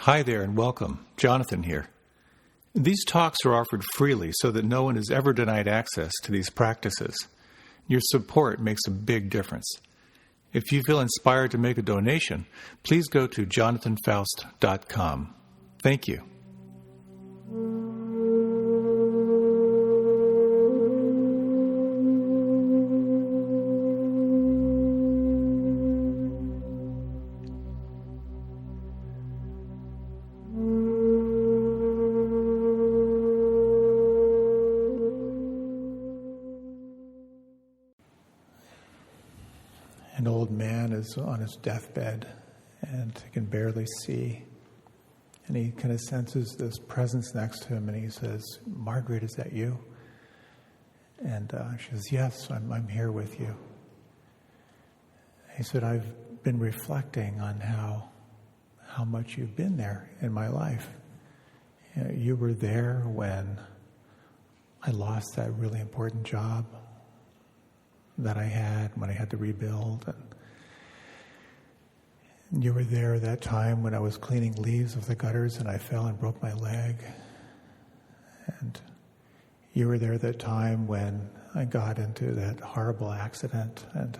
Hi there and welcome. Jonathan here. These talks are offered freely so that no one is ever denied access to these practices. Your support makes a big difference. If you feel inspired to make a donation, please go to jonathanfoust.com. Thank you. An old man is on his deathbed and he can barely see. And he kind of senses this presence next to him and he says, "Margaret, is that you?" And she says, "Yes, I'm here with you." He said, "I've been reflecting on how much you've been there in my life. You were there when I lost that really important job that I had when I had to rebuild. And you were there that time when I was cleaning leaves of the gutters and I fell and broke my leg. And you were there that time when I got into that horrible accident. And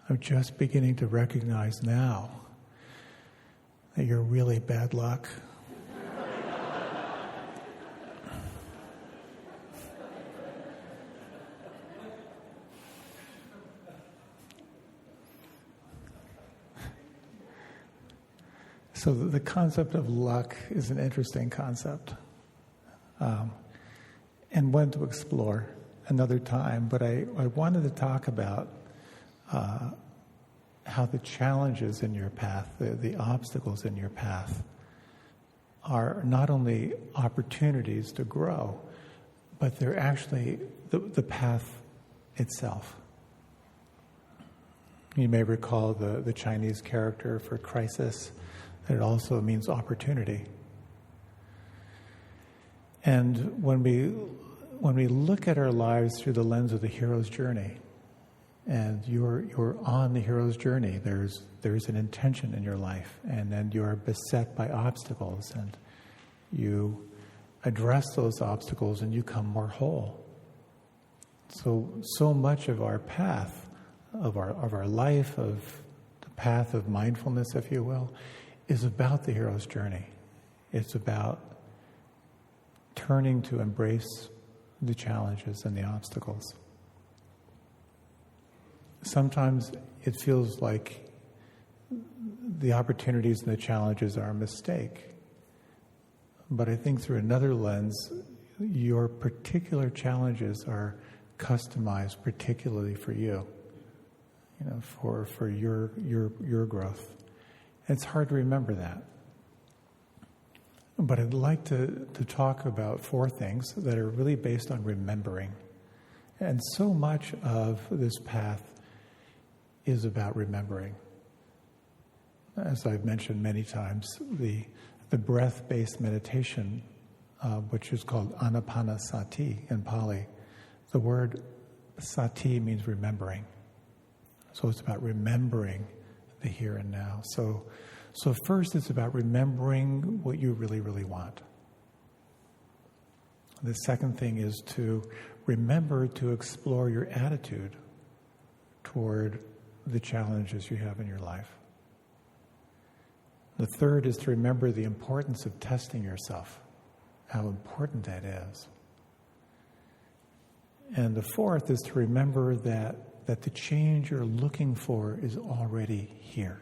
I'm just beginning to recognize now that you're really bad luck." So the concept of luck is an interesting concept, and one to explore another time. But I wanted to talk about how the challenges in your path, the obstacles in your path, are not only opportunities to grow, but they're actually the path itself. You may recall the Chinese character for crisis. It also means opportunity. And when we look at our lives through the lens of the hero's journey, and you're on the hero's journey, there's an intention in your life, and then you're beset by obstacles, and you address those obstacles, and you come more whole. So much of our path, of our life, of the path of mindfulness, if you will, is about the hero's journey. It's about turning to embrace the challenges and the obstacles. Sometimes it feels like the opportunities and the challenges are a mistake. But I think through another lens, your particular challenges are customized particularly for you, for your growth. It's hard to remember that. But I'd like to talk about four things that are really based on remembering. And so much of this path is about remembering. As I've mentioned many times, the breath-based meditation, which is called anapanasati in Pali, the word sati means remembering. So it's about remembering the here and now. So first it's about remembering what you really, really want. The second thing is to remember to explore your attitude toward the challenges you have in your life. The third is to remember the importance of testing yourself, how important that is. And the fourth is to remember that the change you're looking for is already here.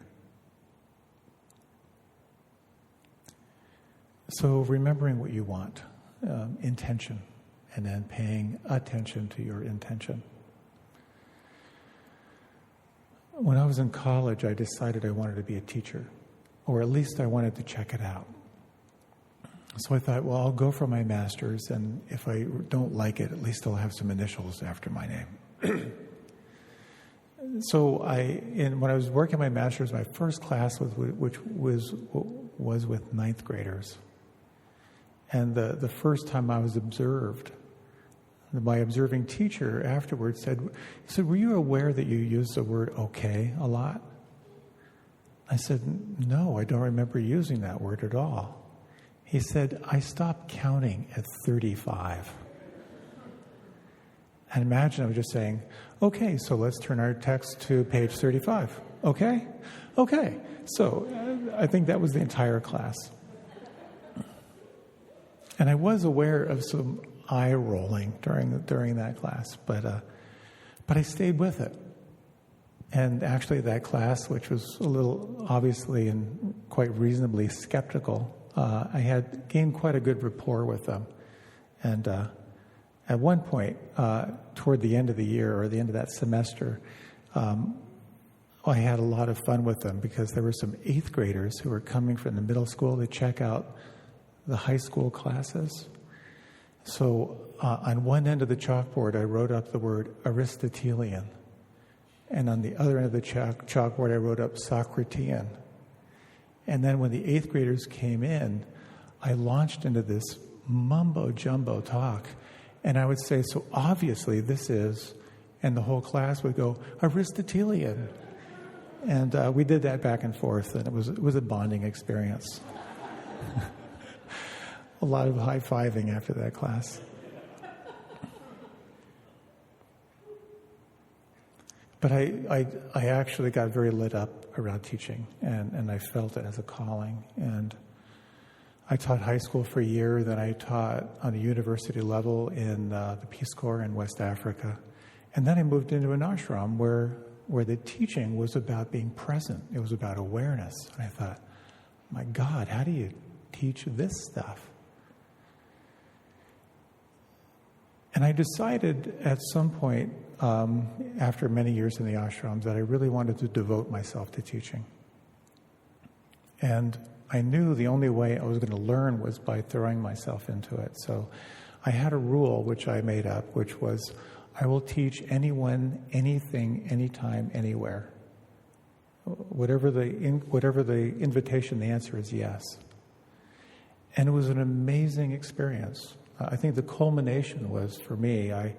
So remembering what you want, intention, and then paying attention to your intention. When I was in college, I decided I wanted to be a teacher, or at least I wanted to check it out. So I thought, well, I'll go for my master's, and if I don't like it, at least I'll have some initials after my name. So when I was working my master's, my first class was with ninth graders. And the first time I was observed, my observing teacher afterwards said, "Were you aware that you use the word okay a lot?" I said, no, I don't remember using that word at all. He said, I stopped counting at 35. And imagine I was just saying, okay, so let's turn our text to page 35. Okay? Okay. So I think that was the entire class. And I was aware of some eye rolling during that class, but I stayed with it. And actually that class, which was a little obviously and quite reasonably skeptical, I had gained quite a good rapport with them. And at one point, toward the end of the year or the end of that semester, I had a lot of fun with them because there were some 8th graders who were coming from the middle school to check out the high school classes. So on one end of the chalkboard, I wrote up the word Aristotelian. And on the other end of the chalkboard, I wrote up Socratean. And then when the 8th graders came in, I launched into this mumbo-jumbo talk. And I would say, so obviously this is, and the whole class would go, Aristotelian. And we did that back and forth, and it was a bonding experience. A lot of high-fiving after that class. But I actually got very lit up around teaching, and I felt it as a calling. And I taught high school for a year, then I taught on a university level in the Peace Corps in West Africa. And then I moved into an ashram where the teaching was about being present. It was about awareness. And I thought, my God, how do you teach this stuff? And I decided at some point, after many years in the ashrams, that I really wanted to devote myself to teaching. And I knew the only way I was going to learn was by throwing myself into it. So I had a rule which I made up, which was, I will teach anyone, anything, anytime, anywhere. Whatever the invitation, the answer is yes. And it was an amazing experience. I think the culmination was, for me, I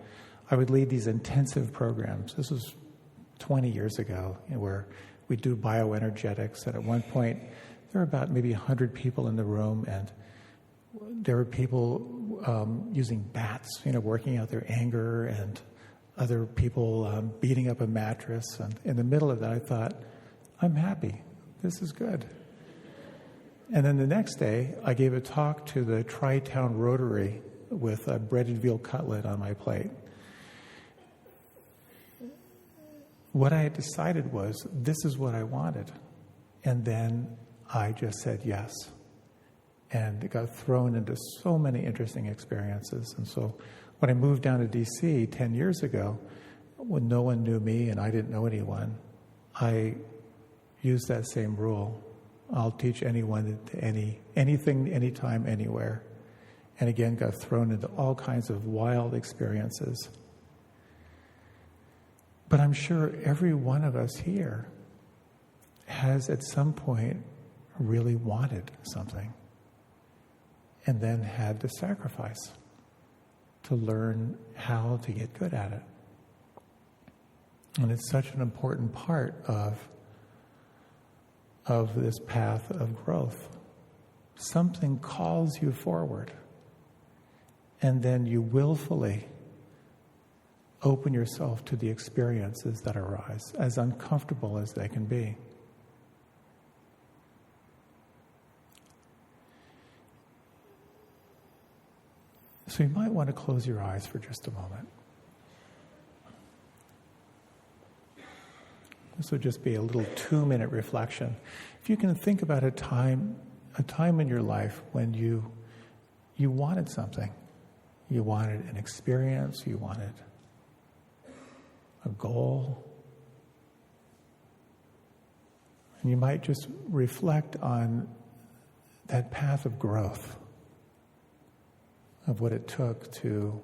would lead these intensive programs. This was 20 years ago, where we do bioenergetics. And at one point, there were about maybe 100 people in the room, and there were people using bats, working out their anger, and other people beating up a mattress. And in the middle of that, I thought, I'm happy. This is good. And then the next day, I gave a talk to the Tri-Town Rotary with a breaded veal cutlet on my plate. What I had decided was, this is what I wanted. And then I just said yes. And it got thrown into so many interesting experiences. And so when I moved down to D.C. 10 years ago, when no one knew me and I didn't know anyone, I used that same rule. I'll teach anyone anything, anytime, anywhere. And again, got thrown into all kinds of wild experiences. But I'm sure every one of us here has at some point really wanted something and then had to sacrifice to learn how to get good at it. And it's such an important part of this path of growth. Something calls you forward, and then you willfully open yourself to the experiences that arise, as uncomfortable as they can be. So you might want to close your eyes for just a moment. This would just be a little 2-minute reflection. If you can think about a time in your life when you wanted something. You wanted an experience, you wanted a goal. And you might just reflect on that path of growth, of what it took to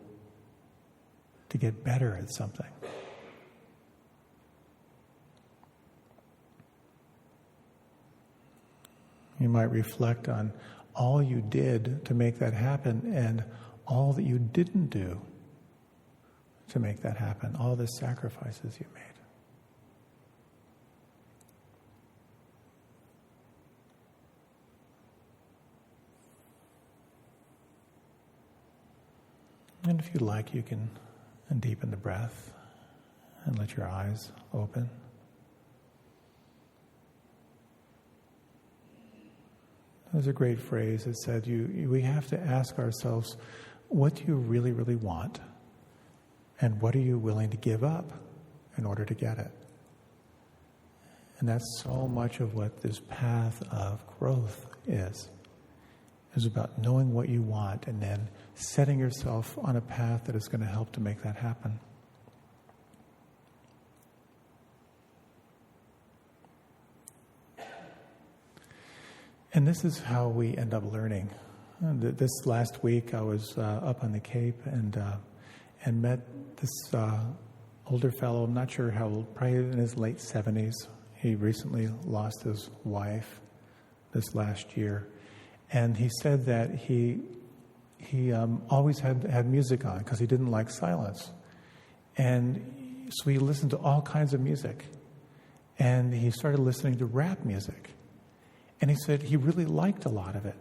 get better at something. You might reflect on all you did to make that happen and all that you didn't do to make that happen, all the sacrifices you made. And if you like, you can deepen the breath and let your eyes open. There's a great phrase that said, we have to ask ourselves, what do you really, really want? And what are you willing to give up in order to get it? And that's so much of what this path of growth is about knowing what you want and then setting yourself on a path that is going to help to make that happen. And this is how we end up learning. This last week I was up on the Cape and met this older fellow, I'm not sure how old, probably in his late 70s. He recently lost his wife this last year. And he said that he always had music on because he didn't like silence. And so he listened to all kinds of music. And he started listening to rap music. And he said he really liked a lot of it.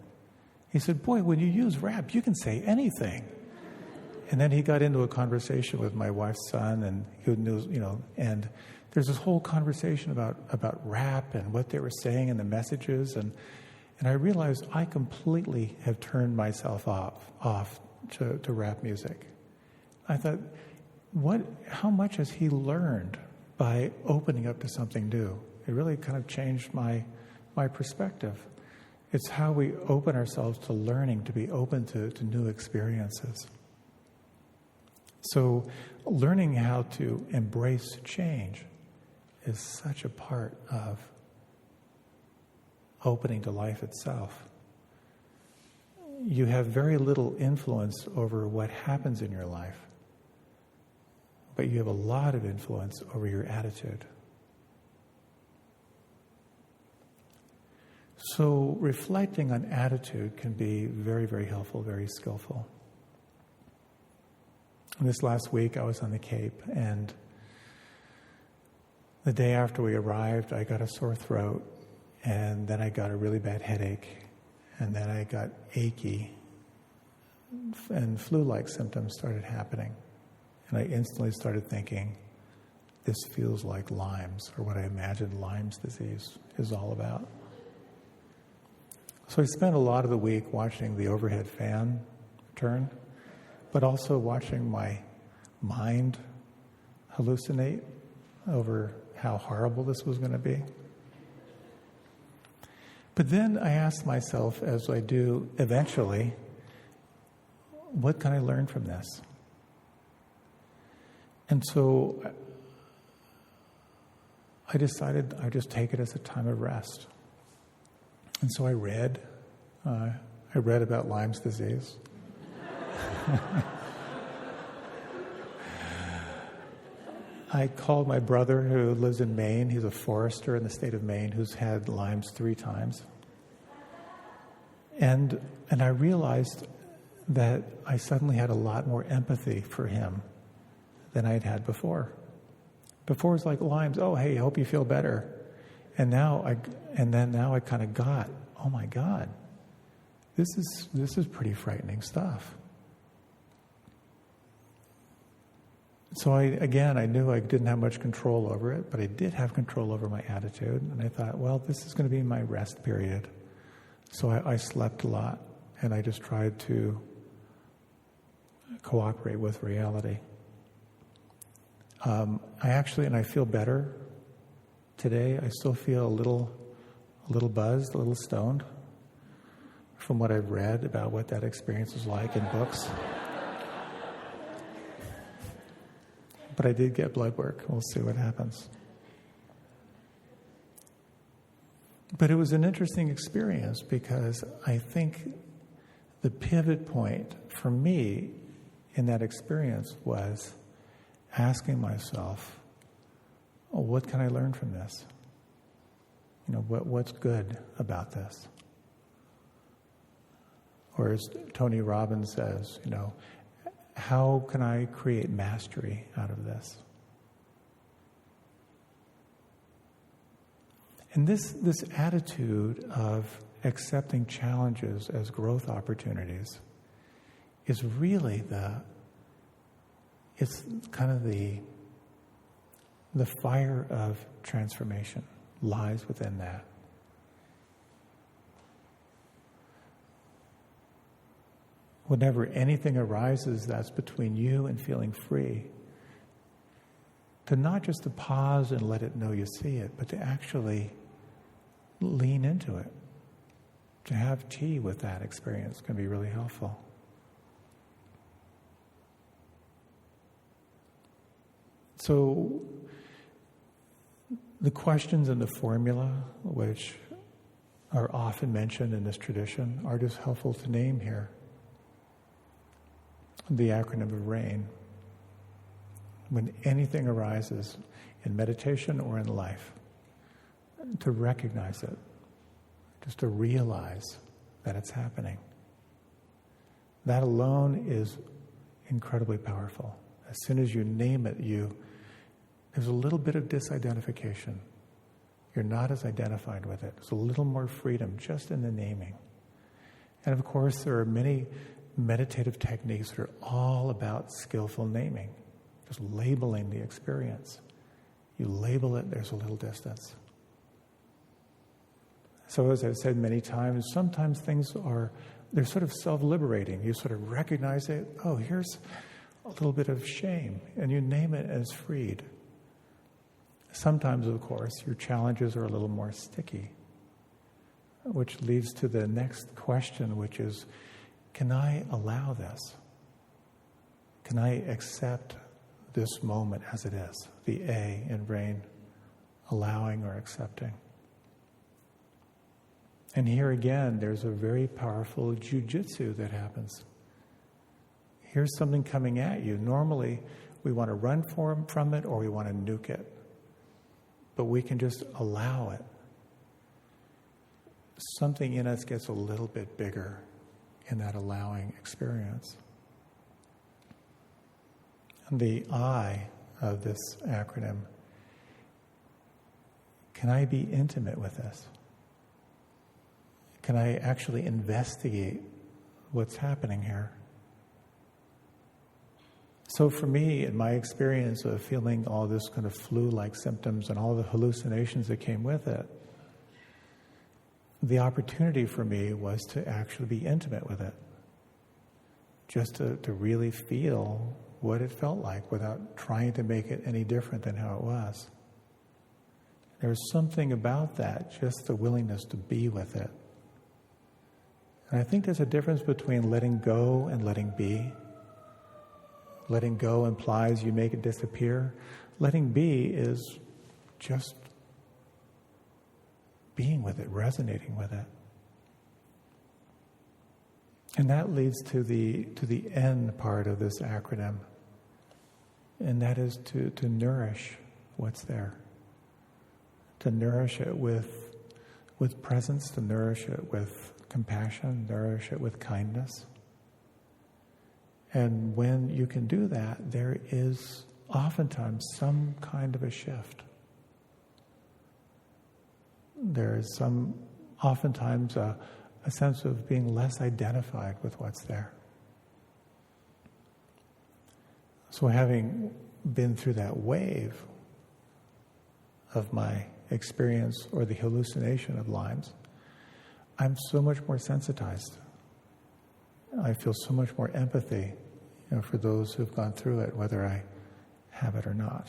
He said, boy, when you use rap, you can say anything. And then he got into a conversation with my wife's son, and who knew, and there's this whole conversation about rap and what they were saying and the messages. And I realized I completely have turned myself off to rap music. I thought, how much has he learned by opening up to something new? It really kind of changed my perspective. It's how we open ourselves to learning, to be open to new experiences. So learning how to embrace change is such a part of opening to life itself. You have very little influence over what happens in your life, but you have a lot of influence over your attitude. So reflecting on attitude can be very, very helpful, very skillful. And this last week I was on the Cape, and the day after we arrived, I got a sore throat, and then I got a really bad headache, and then I got achy, and flu-like symptoms started happening. And I instantly started thinking, this feels like Lyme's, or what I imagined Lyme's disease is all about. So I spent a lot of the week watching the overhead fan turn, but also watching my mind hallucinate over how horrible this was going to be. But then I asked myself, as I do eventually, what can I learn from this? And so I decided I'd just take it as a time of rest. And so I read about Lyme's disease. I called my brother who lives in Maine. He's a forester in the state of Maine who's had Lyme's 3 times. And I realized that I suddenly had a lot more empathy for him than I had before. Before it was like Lyme's, oh, hey, I hope you feel better. And now I kind of got, oh my God, this is pretty frightening stuff. So I knew I didn't have much control over it, but I did have control over my attitude. And I thought, well, this is going to be my rest period. So I slept a lot, and I just tried to cooperate with reality. I feel better today. I still feel a little buzzed, a little stoned from what I've read about what that experience was like in books. But I did get blood work. We'll see what happens. But it was an interesting experience because I think the pivot point for me in that experience was asking myself, oh, what can I learn from this? What's good about this? Or as Tony Robbins says, how can I create mastery out of this? And this attitude of accepting challenges as growth opportunities is really it's kind of the fire of transformation lies within that. Whenever anything arises that's between you and feeling free, to not just to pause and let it know you see it, but to actually lean into it. To have tea with that experience can be really helpful. So, the questions in the formula, which are often mentioned in this tradition, are just helpful to name here. The acronym of RAIN. When anything arises in meditation or in life, to recognize it, just to realize that it's happening. That alone is incredibly powerful. As soon as you name it, there's a little bit of disidentification. You're not as identified with it. There's a little more freedom just in the naming. And of course, there are many meditative techniques that are all about skillful naming, just labeling the experience. You label it, there's a little distance. So as I've said many times, sometimes things they're sort of self-liberating. You sort of recognize it, oh, here's a little bit of shame, and you name it as freed. Sometimes, of course, your challenges are a little more sticky, which leads to the next question, which is, can I allow this? Can I accept this moment as it is? The A in RAIN, allowing or accepting. And here again, there's a very powerful jujitsu that happens. Here's something coming at you. Normally, we want to run from it or we want to nuke it. But we can just allow it. Something in us gets a little bit bigger in that allowing experience. And the I of this acronym, can I be intimate with this? Can I actually investigate what's happening here? So for me, in my experience of feeling all this kind of flu-like symptoms and all the hallucinations that came with it, the opportunity for me was to actually be intimate with it. Just to really feel what it felt like without trying to make it any different than how it was. There's something about that, just the willingness to be with it. And I think there's a difference between letting go and letting be. Letting go implies you make it disappear. Letting be is just being with it, resonating with it. And that leads to the N part of this acronym. And that is to nourish what's there. To nourish it with presence, to nourish it with compassion, nourish it with kindness. And when you can do that, there is oftentimes some kind of a shift. There is oftentimes a sense of being less identified with what's there. So having been through that wave of my experience or the hallucination of lines, I'm so much more sensitized. I feel so much more empathy, for those who've gone through it, whether I have it or not.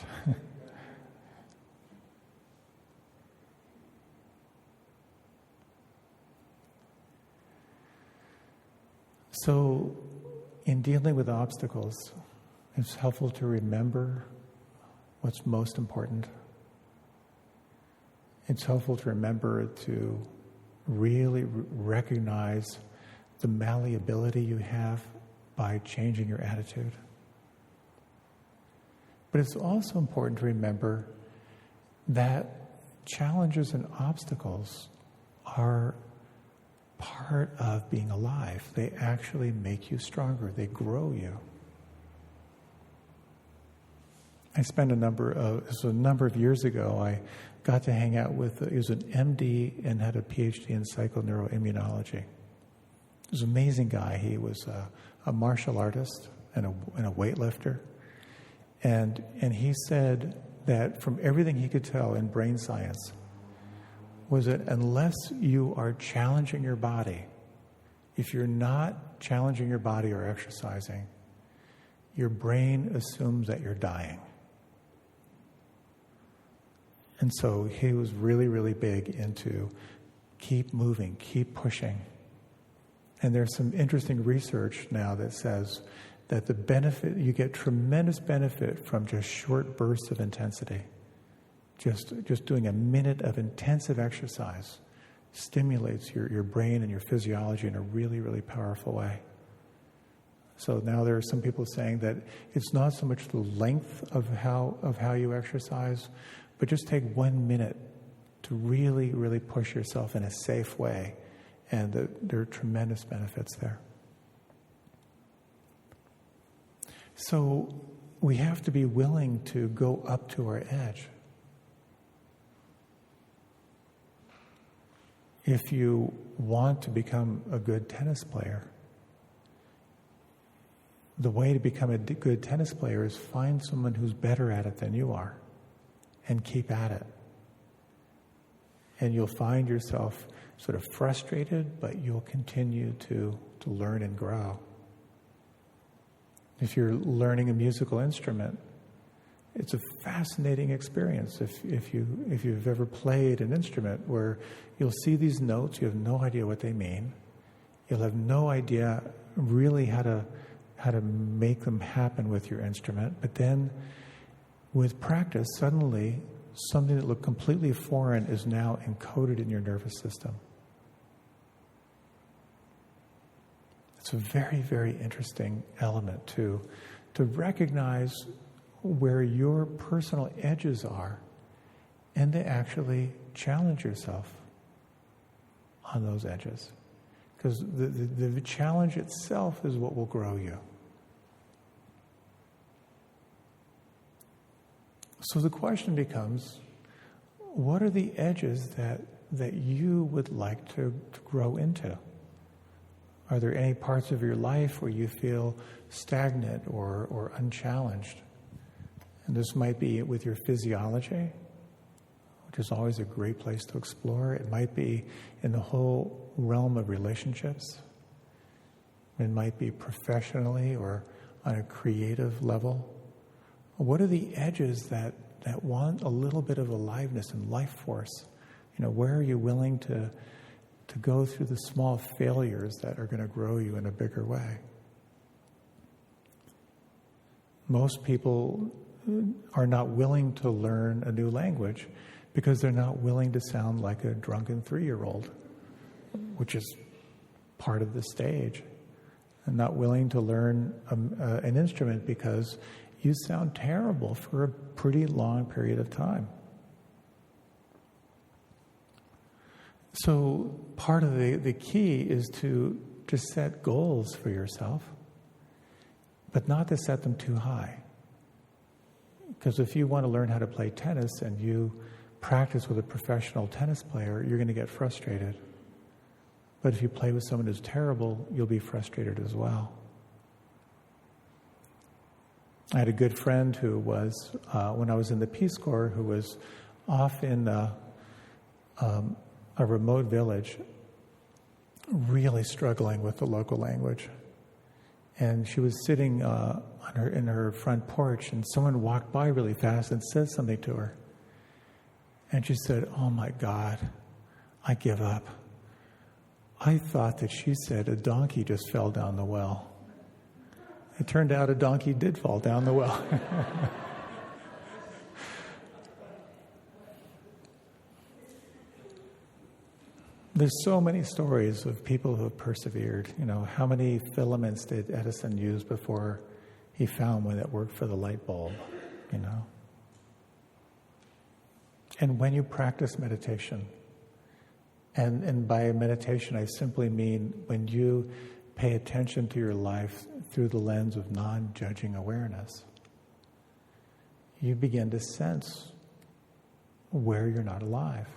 So, in dealing with obstacles, it's helpful to remember what's most important. It's helpful to remember to really recognize the malleability you have by changing your attitude. But it's also important to remember that challenges and obstacles are part of being alive. They actually make you stronger. They grow you. I spent a number of years ago, I got to hang out with, he was an MD and had a PhD in psychoneuroimmunology. He was an amazing guy. He was a martial artist and a weightlifter. And he said that from everything he could tell in brain science was that unless you are challenging your body, if you're not challenging your body or exercising, your brain assumes that you're dying. And so he was really, really big into keep moving, keep pushing. And there's some interesting research now that says that the benefit, you get tremendous benefit from just short bursts of intensity. Just doing a minute of intensive exercise stimulates your brain and your physiology in a really, really powerful way. So now there are some people saying that it's not so much the length of how you exercise, but just take 1 minute to really, really push yourself in a safe way. And there are tremendous benefits there. So we have to be willing to go up to our edge. If you want to become a good tennis player, the way to become a good tennis player is find someone who's better at it than you are and keep at it. And you'll find yourself sort of frustrated, but you'll continue to learn and grow. If you're learning a musical instrument, it's a fascinating experience. If you've ever played an instrument where you'll see these notes, you have no idea what they mean. You'll have no idea really how to make them happen with your instrument. But then with practice, suddenly something that looked completely foreign is now encoded in your nervous system. It's a very, very interesting element to recognize where your personal edges are and to actually challenge yourself on those edges. Because the challenge itself is what will grow you. So the question becomes, what are the edges that you would like to grow into? Are there any parts of your life where you feel stagnant or unchallenged? And this might be with your physiology, which is always a great place to explore. It might be in the whole realm of relationships. It might be professionally or on a creative level. What are the edges that want a little bit of aliveness and life force? Where are you willing to go through the small failures that are going to grow you in a bigger way? Most people are not willing to learn a new language because they're not willing to sound like a drunken 3-year-old, which is part of the stage. And not willing to learn an instrument because you sound terrible for a pretty long period of time. So part of the key is to set goals for yourself, but not to set them too high. Because if you want to learn how to play tennis and you practice with a professional tennis player, you're going to get frustrated. But if you play with someone who's terrible, you'll be frustrated as well. I had a good friend who was, when I was in the Peace Corps, who was off in a remote village, really struggling with the local language. And she was sitting in her front porch, and someone walked by really fast and said something to her. And she said, "Oh my God, I give up." I thought that she said a donkey just fell down the well. It turned out a donkey did fall down the well. There's so many stories of people who have persevered. How many filaments did Edison use before he found one that worked for the light bulb? And when you practice meditation, and by meditation I simply mean when you pay attention to your life through the lens of non-judging awareness, you begin to sense where you're not alive.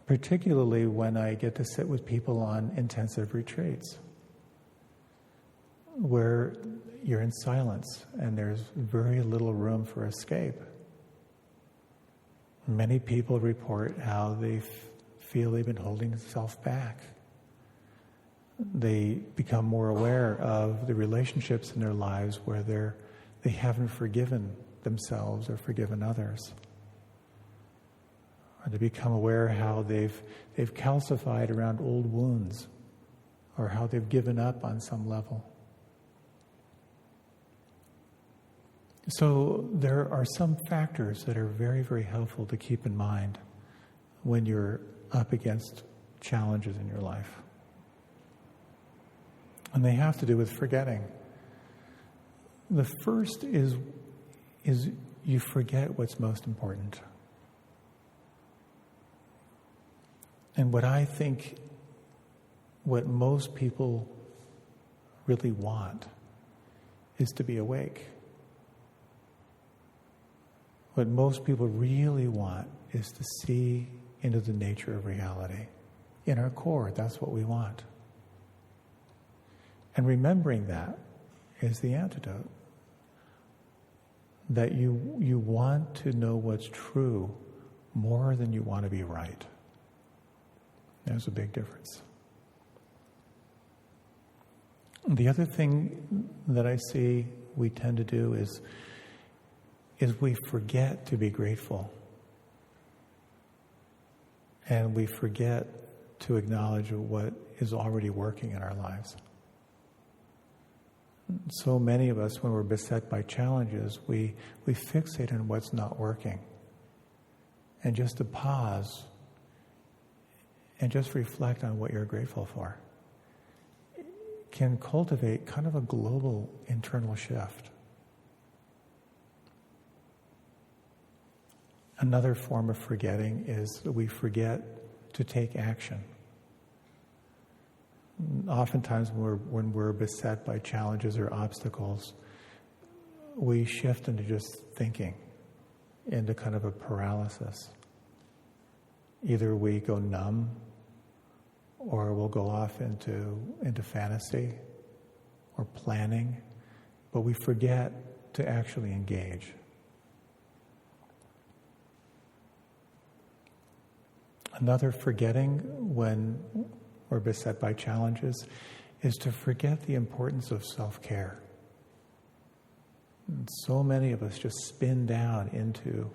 Particularly when I get to sit with people on intensive retreats. where you're in silence and there's very little room for escape. Many people report how they feel they've been holding themselves back. They become more aware of the relationships in their lives where they haven't forgiven themselves or forgiven others. Or they become aware how they've calcified around old wounds, or how they've given up on some level. So there are some factors that are very, very helpful to keep in mind when you're up against challenges in your life. And they have to do with forgetting. The first is you forget what's most important. And what most people really want is to be awake. What most people really want is to see into the nature of reality. In our core, that's what we want. And remembering that is the antidote. That you want to know what's true more than you want to be right. There's a big difference. The other thing that I see we tend to do is we forget to be grateful. And we forget to acknowledge what is already working in our lives. So many of us, when we're beset by challenges, we fixate on what's not working. And just to pause and just reflect on what you're grateful for can cultivate kind of a global internal shift. Another form of forgetting is that we forget to take action. Oftentimes when we're beset by challenges or obstacles, we shift into just thinking, into kind of a paralysis. Either we go numb, or we'll go off into fantasy or planning, but we forget to actually engage. Another forgetting when we're beset by challenges is to forget the importance of self-care. And so many of us just spin down into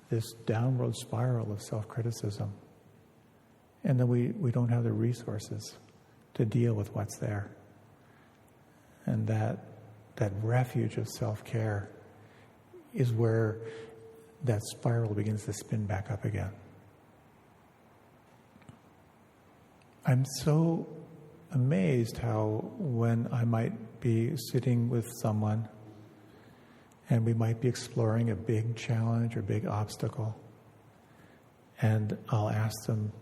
this downward spiral of self-criticism. And then we don't have the resources to deal with what's there. And that refuge of self-care is where that spiral begins to spin back up again. I'm so amazed how when I might be sitting with someone and we might be exploring a big challenge or big obstacle, and I'll ask them,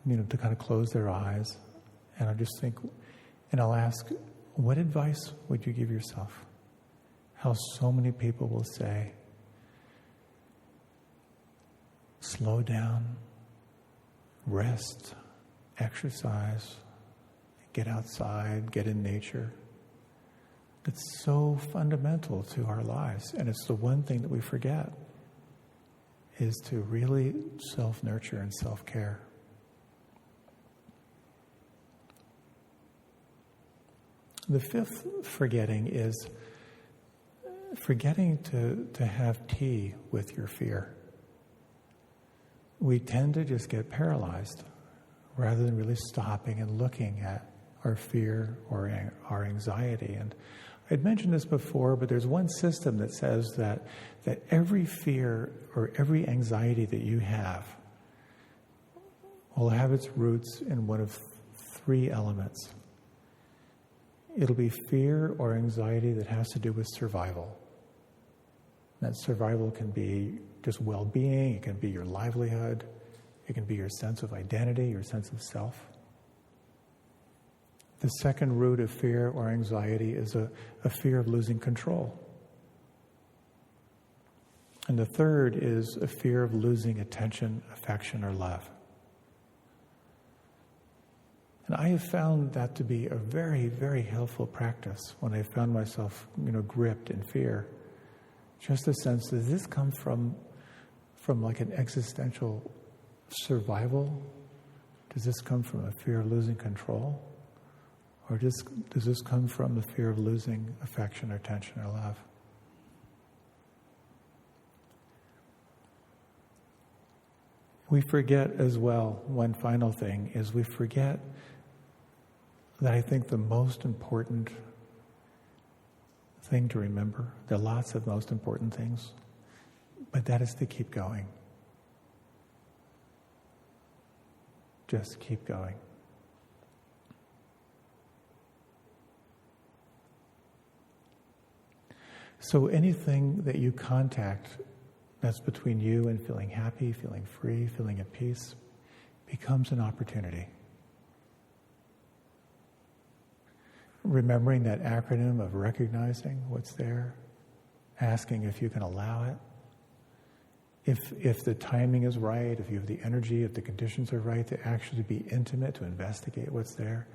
to kind of close their eyes, and I'll just think, and I'll ask, what advice would you give yourself? How so many people will say, slow down, rest, exercise, get outside, get in nature. It's so fundamental to our lives, and it's the one thing that we forget, is to really self-nurture and self-care. The fifth forgetting is forgetting to have tea with your fear. We tend to just get paralyzed rather than really stopping and looking at our fear or our anxiety. And I'd mentioned this before, but there's one system that says that every fear or every anxiety that you have will have its roots in one of three elements. It'll be fear or anxiety that has to do with survival. That survival can be just well-being, it can be your livelihood, it can be your sense of identity, your sense of self. The second root of fear or anxiety is a fear of losing control. And the third is a fear of losing attention, affection, or love. And I have found that to be a very, very helpful practice when I found myself, gripped in fear. Just a sense, does this come from like an existential survival? Does this come from a fear of losing control? Or does this come from the fear of losing affection or attention or love? We forget as well, one final thing, is we forget that I think the most important thing to remember, there are lots of most important things, but that is to keep going. Just keep going. So anything that you contact that's between you and feeling happy, feeling free, feeling at peace, becomes an opportunity. Remembering that acronym of recognizing what's there, asking if you can allow it, if the timing is right, if you have the energy, if the conditions are right, to actually be intimate, to investigate what's there,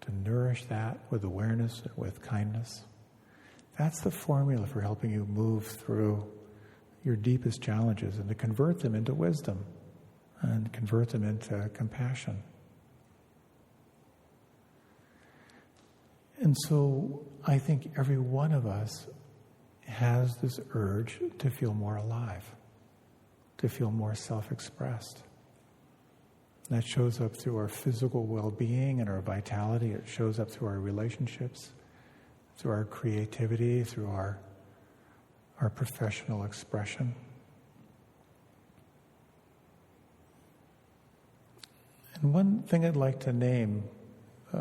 to nourish that with awareness, with kindness. That's the formula for helping you move through your deepest challenges and to convert them into wisdom and convert them into compassion. And so I think every one of us has this urge to feel more alive, to feel more self-expressed. That shows up through our physical well-being and our vitality. It shows up through our relationships, through our creativity, through our professional expression. And one thing I'd like to name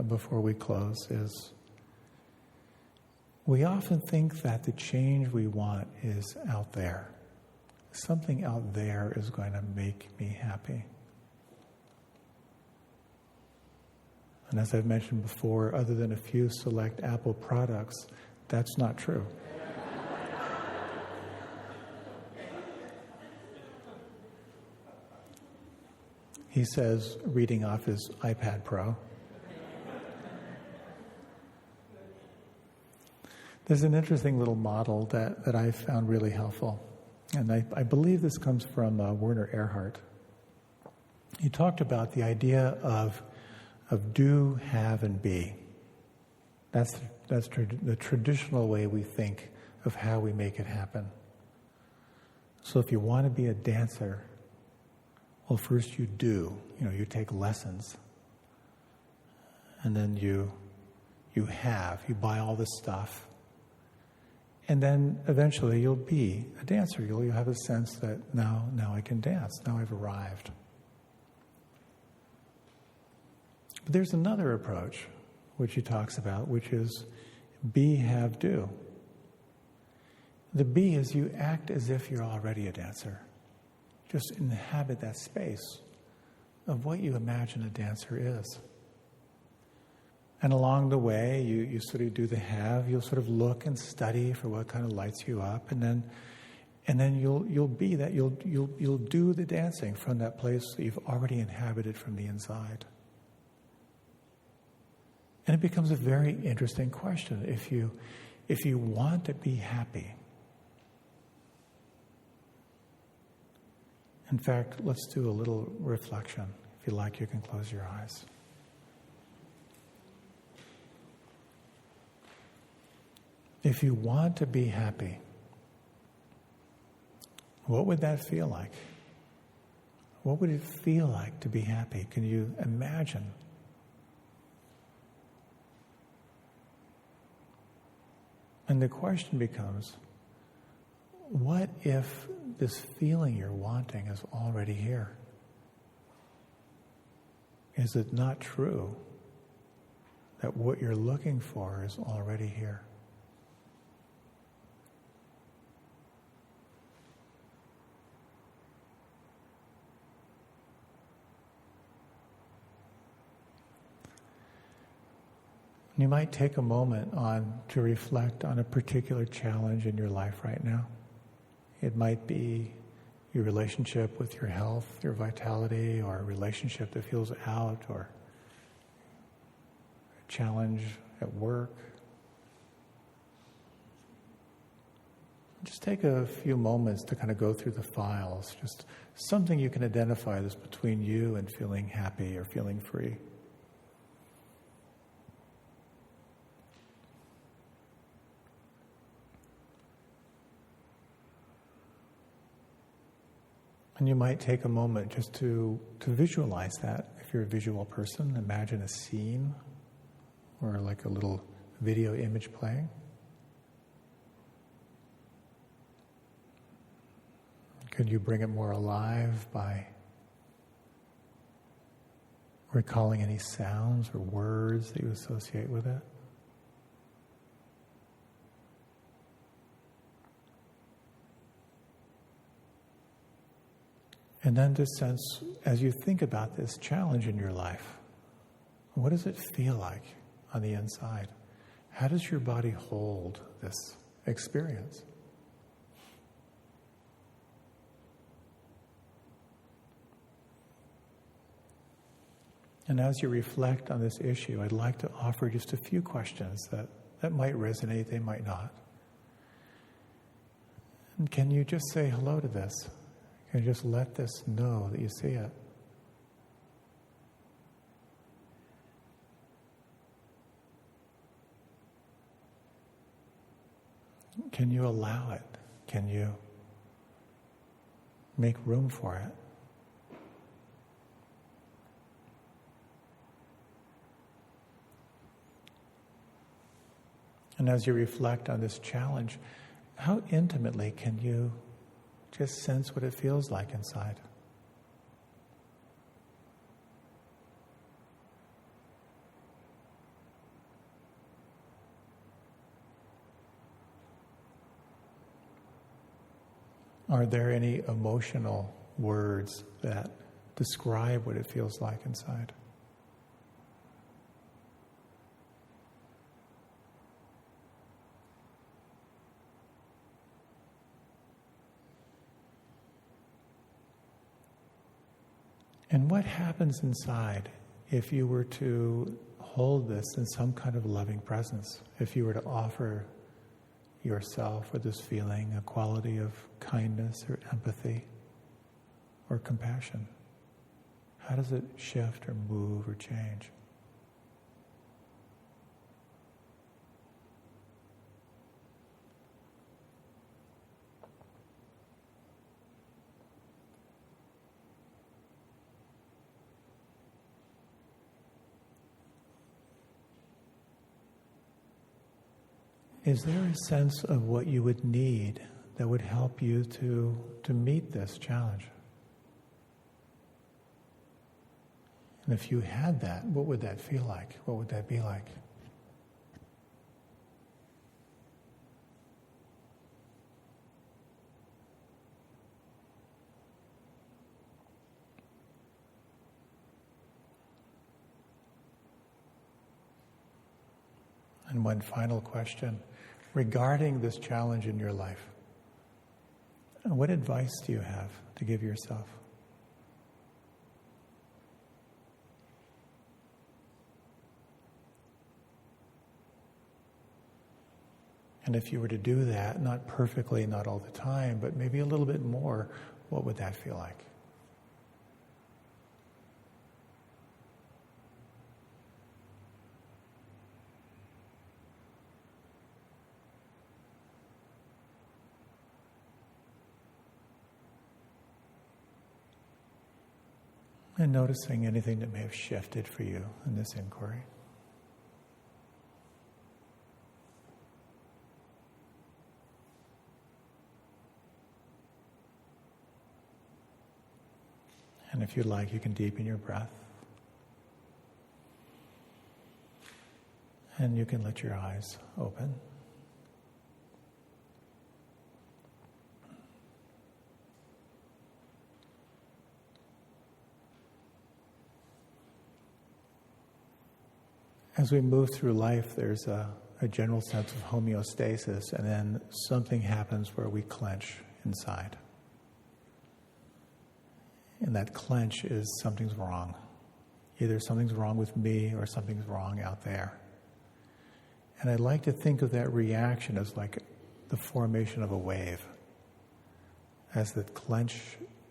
before we close is we often think that the change we want is out there. Something out there is going to make me happy. And as I've mentioned before, other than a few select Apple products, that's not true. He says, reading off his iPad Pro. There's an interesting little model that I found really helpful. And I believe this comes from Werner Erhard. He talked about the idea of do, have, and be. That's the traditional way we think of how we make it happen. So if you want to be a dancer, well, first you do. You take lessons. And then you buy all this stuff. And then eventually you'll be a dancer. You'll have a sense that now I can dance. Now I've arrived. But there's another approach which he talks about, which is be, have, do. The be is you act as if you're already a dancer. Just inhabit that space of what you imagine a dancer is. And along the way, you sort of do the have. You'll sort of look and study for what kind of lights you up, and then you'll be that. You'll do the dancing from that place that you've already inhabited from the inside. And it becomes a very interesting question. If you want to be happy, in fact, let's do a little reflection. If you like, you can close your eyes. If you want to be happy, what would that feel like? What would it feel like to be happy? Can you imagine? And the question becomes, what if this feeling you're wanting is already here? Is it not true that what you're looking for is already here? You might take a moment to reflect on a particular challenge in your life right now. It might be your relationship with your health, your vitality, or a relationship that feels out, or challenge at work. Just take a few moments to kind of go through the files, just something you can identify that's between you and feeling happy or feeling free. And you might take a moment just to visualize that. If you're a visual person, imagine a scene or like a little video image playing. Could you bring it more alive by recalling any sounds or words that you associate with it? And then just sense, as you think about this challenge in your life, what does it feel like on the inside? How does your body hold this experience? And as you reflect on this issue, I'd like to offer just a few questions that might resonate, they might not. And can you just say hello to this? Can you just let this know that you see it? Can you allow it? Can you make room for it? And as you reflect on this challenge, how intimately can you just sense what it feels like inside? Are there any emotional words that describe what it feels like inside? And what happens inside if you were to hold this in some kind of loving presence? If you were to offer yourself with this feeling, a quality of kindness or empathy or compassion? How does it shift or move or change? Is there a sense of what you would need that would help you to meet this challenge? And if you had that, what would that feel like? What would that be like? And one final question regarding this challenge in your life. What advice do you have to give yourself? And if you were to do that, not perfectly, not all the time, but maybe a little bit more, what would that feel like? And noticing anything that may have shifted for you in this inquiry. And if you'd like, you can deepen your breath. And you can let your eyes open. As we move through life, there's a general sense of homeostasis, and then something happens where we clench inside. And that clench is something's wrong. Either something's wrong with me or something's wrong out there. And I like to think of that reaction as like the formation of a wave. As the clench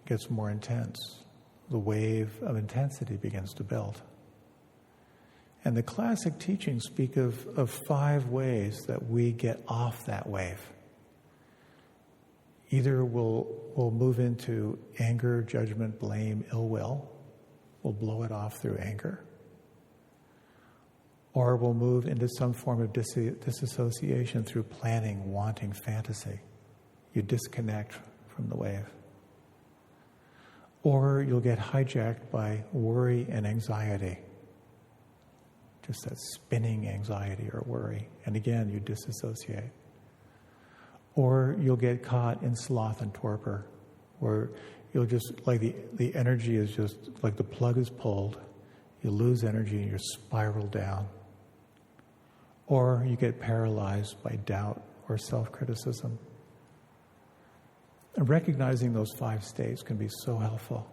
gets more intense, the wave of intensity begins to build. And the classic teachings speak of 5 ways that we get off that wave. Either we'll move into anger, judgment, blame, ill will. We'll blow it off through anger. Or we'll move into some form of disassociation through planning, wanting, fantasy. You disconnect from the wave. Or you'll get hijacked by worry and anxiety. Just that spinning anxiety or worry. And again, you disassociate. Or you'll get caught in sloth and torpor, where you'll just, like the energy is just, like the plug is pulled, you lose energy and you're spiraled down. Or you get paralyzed by doubt or self-criticism. And recognizing those 5 states can be so helpful.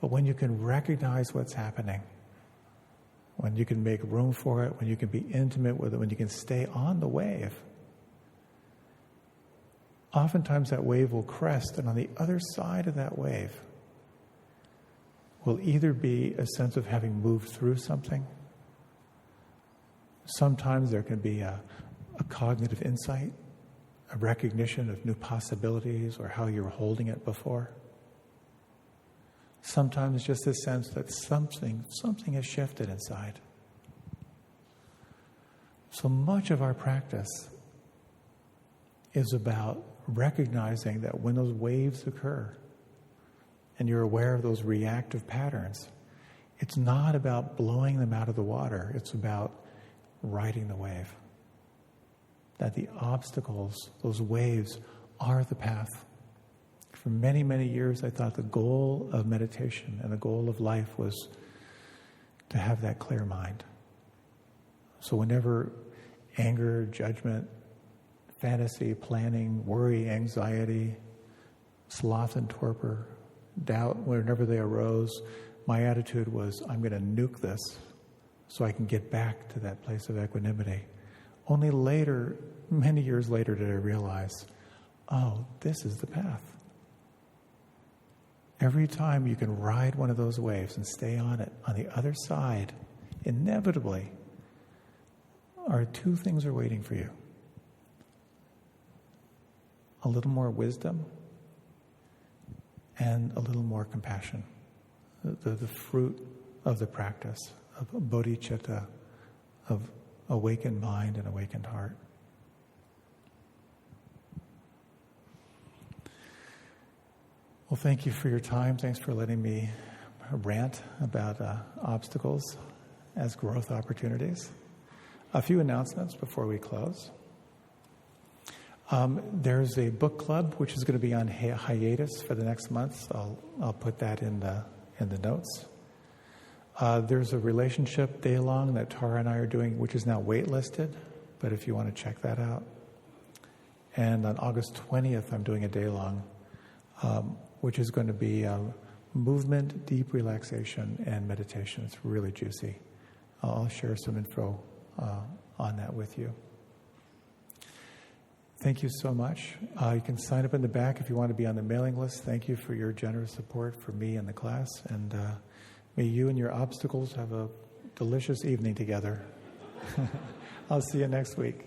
But when you can recognize what's happening, when you can make room for it, when you can be intimate with it, when you can stay on the wave, oftentimes that wave will crest, and on the other side of that wave will either be a sense of having moved through something. Sometimes there can be a cognitive insight, a recognition of new possibilities or how you were holding it before. Sometimes just a sense that something has shifted inside. So much of our practice is about recognizing that when those waves occur and you're aware of those reactive patterns, it's not about blowing them out of the water. It's about riding the wave. That the obstacles, those waves, are the path. For many, many years, I thought the goal of meditation and the goal of life was to have that clear mind. So whenever anger, judgment, fantasy, planning, worry, anxiety, sloth and torpor, doubt, whenever they arose, my attitude was, I'm going to nuke this so I can get back to that place of equanimity. Only later, many years later, did I realize, oh, this is the path. Every time you can ride one of those waves and stay on it, on the other side, inevitably, are 2 things are waiting for you. A little more wisdom and a little more compassion. The fruit of the practice of bodhicitta, of awakened mind and awakened heart. Well, thank you for your time. Thanks for letting me rant about obstacles as growth opportunities. A few announcements before we close. There's a book club which is going to be on hiatus for the next month. I'll put that in the notes. There's a relationship day-long that Tara and I are doing, which is now waitlisted, but if you want to check that out. And on August 20th, I'm doing a day-long, which is going to be movement, deep relaxation, and meditation. It's really juicy. I'll share some info on that with you. Thank you so much. You can sign up in the back if you want to be on the mailing list. Thank you for your generous support for me and the class. And may you and your obstacles have a delicious evening together. I'll see you next week.